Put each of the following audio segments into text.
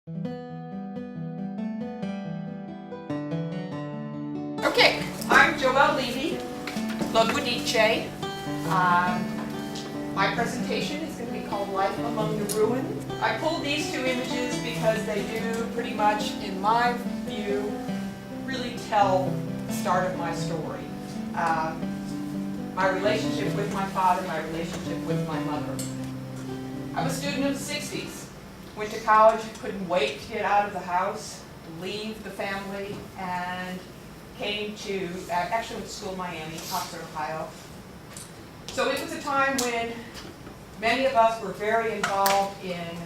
Okay, I'm JoEI, Logwadiche. My presentation is going to be called Life Among the Ruins. I pulled these two images because they do pretty much, in my view, really tell the start of my story. My relationship with my father, my relationship with my mother. I'm a student of the 60s. Went to college, couldn't wait to get out of the house, leave the family, and came to, actually went to school in Miami, Oxford, Ohio. So it was a time when many of us were very involved in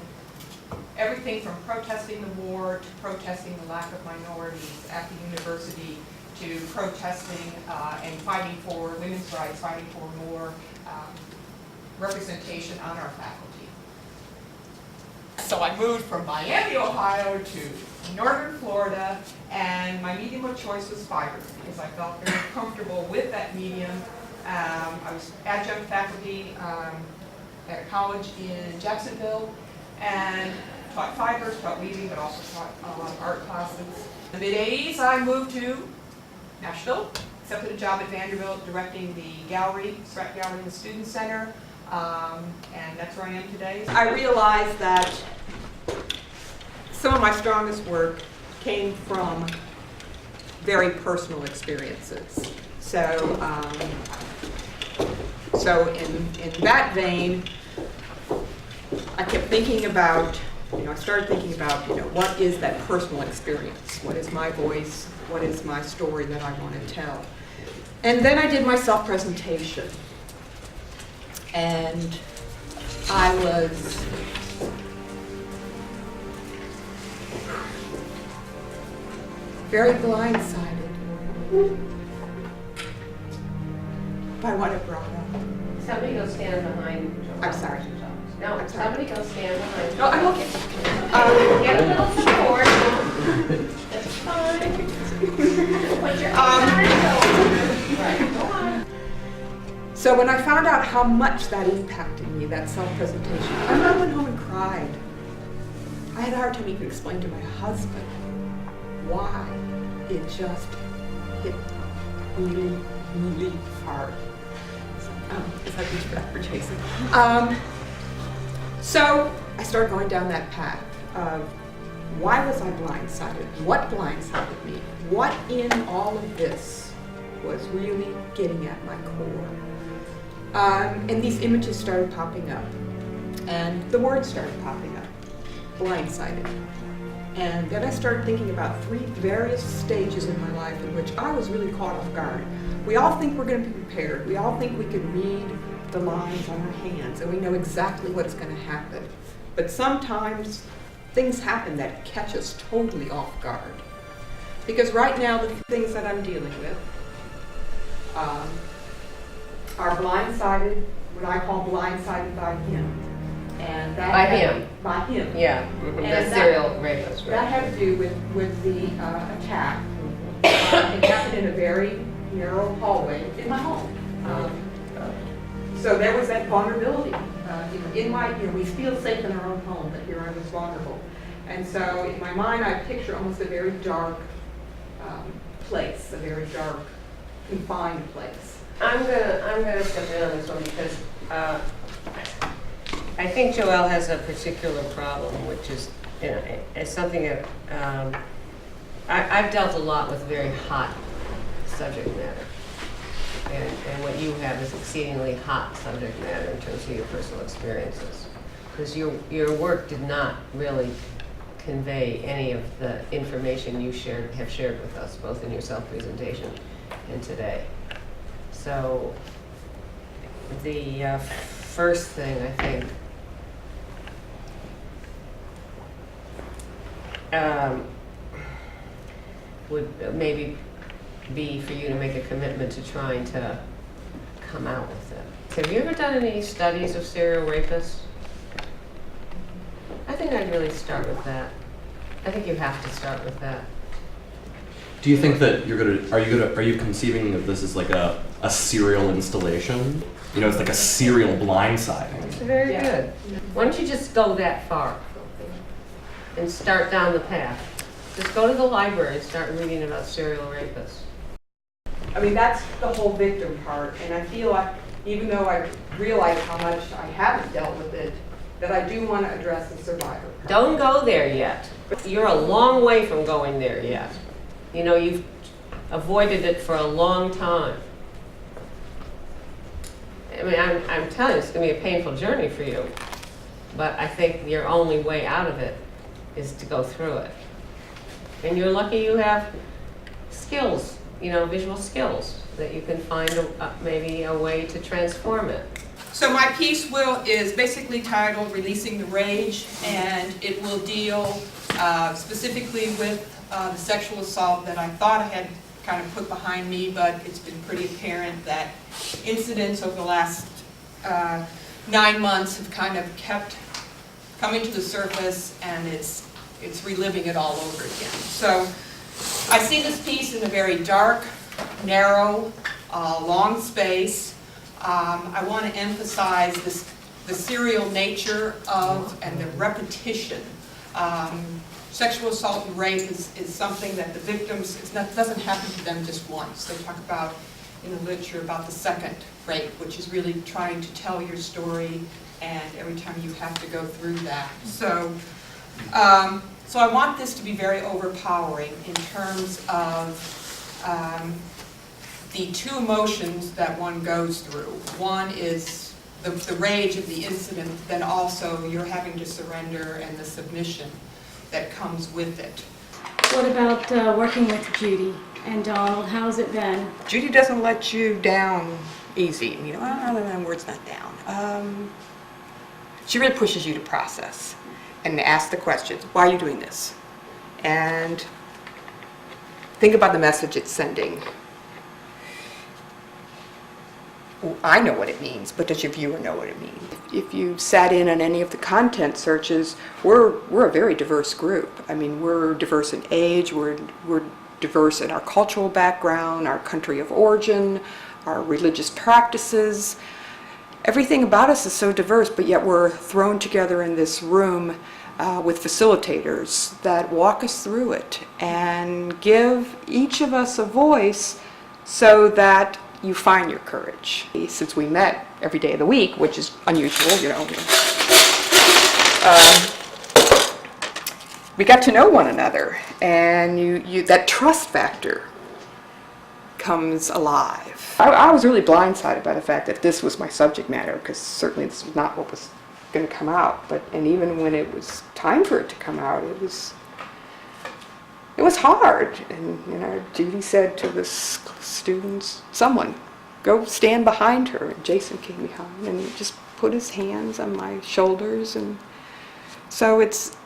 everything from protesting the war to protesting the lack of minorities at the university to protesting and fighting for women's rights, fighting for more representation on our faculty. So I moved from Miami, Ohio to northern Florida, and my medium of choice was fiber because I felt very comfortable with that medium. I was adjunct faculty at a college in Jacksonville and taught fibers, taught weaving, but also taught a lot of art classes. In the mid-80s, I moved to Nashville, accepted a job at Vanderbilt directing the gallery, Strat Gallery in the Student Center, and that's where I am today. I realized that some of my strongest work came from very personal experiences. So in that vein, I kept thinking about, I started thinking about, what is that personal experience? What is my voice? What is my story that I want to tell? And then I did my self-presentation. And I was very blindsided by what it brought up. Somebody go stand behind. I'm sorry. No, I'm sorry. somebody go stand behind. No, I'm okay. Get a little support. That's fine. Put your right, go on. So when I found out how much that impacted me, that self-presentation, I went home and cried. I had a hard time even explaining to my husband why it just hit really, really hard. Is that too bad for Jason? So I started going down that path of why was I blindsided? What blindsided me? What in all of this was really getting at my core? And these images started popping up, and the words started popping up, blindsided. And then I started thinking about three various stages in my life in which I was really caught off guard. We all think we're going to be prepared. We all think we can read the lines on our hands, and we know exactly what's going to happen. But sometimes things happen that catch us totally off guard. Because right now, the things that I'm dealing with are blindsided, what I call blindsided by him. And that By him? By him. Yeah, the serial rapist. Right? That had to do with the attack. It happened in a very narrow hallway in my home. So there was that vulnerability. We feel safe in our own home, but here I was vulnerable. And so in my mind, I picture almost a very dark place, a very dark, confined place. I'm gonna step in on this one because I think JoEI has a particular problem, which is, it's something that I've dealt a lot with very hot subject matter. And what you have is exceedingly hot subject matter in terms of your personal experiences. Because your work did not really convey any of the information you have shared with us, both in your self-presentation and today. So the first thing I think would maybe be for you to make a commitment to trying to come out with it. Have you ever done any studies of serial rapists? I think I'd really start with that. I think you have to start with that. Do you think that are you conceiving of this as like a serial installation? It's like a serial blindsiding. It's very good. Why don't you just go that far? and start down the path. Just go to the library and start reading about serial rapists. I mean, that's the whole victim part, and I feel like, even though I realize how much I haven't dealt with it, that I do want to address the survivor part. Don't go there yet. You're a long way from going there yet. You know, you've avoided it for a long time. I mean, I'm telling you, it's going to be a painful journey for you. But I think your only way out of it is to go through it. And you're lucky you have skills, you know, visual skills, that you can find maybe a way to transform it. So my piece is basically titled Releasing the Rage, and it will deal specifically with the sexual assault that I thought I had kind of put behind me, but it's been pretty apparent that incidents over the last 9 months have kind of kept coming to the surface, and it's reliving it all over again. So I see this piece in a very dark, narrow, long space. I want to emphasize the serial nature of and the repetition. Sexual assault and rape is something that the victims, doesn't happen to them just once. They talk about in the literature about the second rape, which is really trying to tell your story, and every time you have to go through that. So I want this to be very overpowering in terms of the two emotions that one goes through. One is the rage of the incident, then also you're having to surrender and the submission that comes with it. What about working with Judy and Donald? How's it been? Judy doesn't let you down easy. You know, word's not down. She really pushes you to process and ask the questions. Why are you doing this? And think about the message it's sending. I know what it means, but does your viewer know what it means? If you sat in on any of the content searches, we're a very diverse group. I mean, we're diverse in age, we're diverse in our cultural background, our country of origin, our religious practices. Everything about us is so diverse, but yet we're thrown together in this room with facilitators that walk us through it and give each of us a voice so that you find your courage. Since we met every day of the week, which is unusual, you know, we got to know one another, and that trust factor comes alive. I was really blindsided by the fact that this was my subject matter, because certainly this was not what was going to come out. And even when it was time for it to come out, it was hard. And you know, Judy said to the students, "Someone, go stand behind her." And Jason came behind and just put his hands on my shoulders, and so it's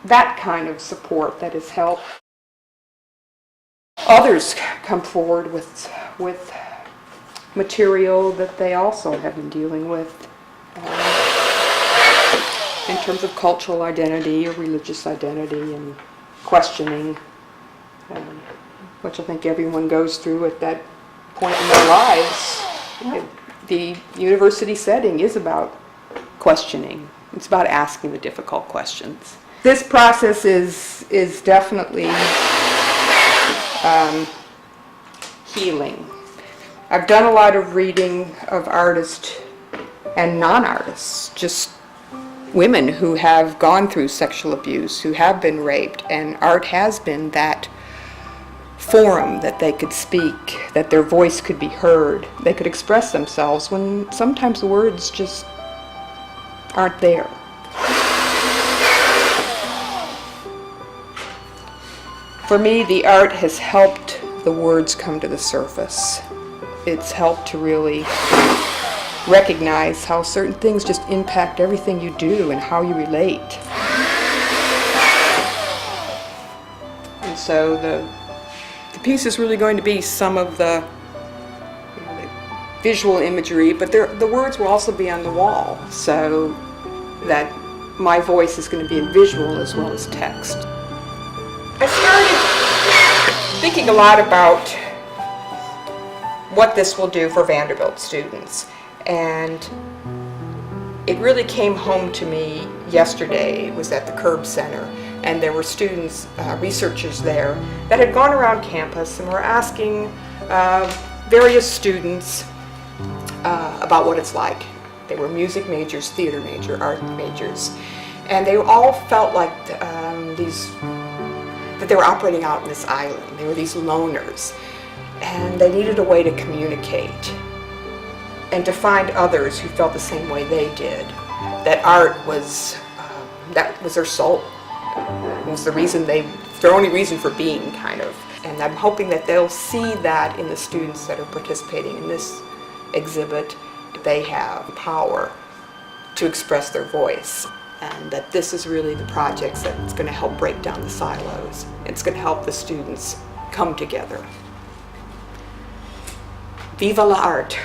that kind of support that has helped. Others come forward with material that they also have been dealing with in terms of cultural identity or religious identity and questioning, which I think everyone goes through at that point in their lives. Yeah. The university setting is about questioning. It's about asking the difficult questions. This process is definitely healing. I've done a lot of reading of artists and non-artists, just women who have gone through sexual abuse, who have been raped, and art has been that forum that they could speak, that their voice could be heard, they could express themselves when sometimes the words just aren't there. For me, the art has helped the words come to the surface. It's helped to really recognize how certain things just impact everything you do and how you relate. And so the piece is really going to be some of the visual imagery, but the words will also be on the wall, so that my voice is going to be in visual as well as text. I started thinking a lot about what this will do for Vanderbilt students, and it really came home to me yesterday. It was at the Curb Center, and there were students, researchers there that had gone around campus and were asking various students about what it's like. They were music majors, theater major, art majors, and they all felt like that they were operating out in this island. They were these loners, and they needed a way to communicate and to find others who felt the same way they did. That art was their soul. It was their only reason for being, kind of. And I'm hoping that they'll see that in the students that are participating in this exhibit. They have power to express their voice, and that this is really the project that's going to help break down the silos. It's going to help the students come together. Viva la art!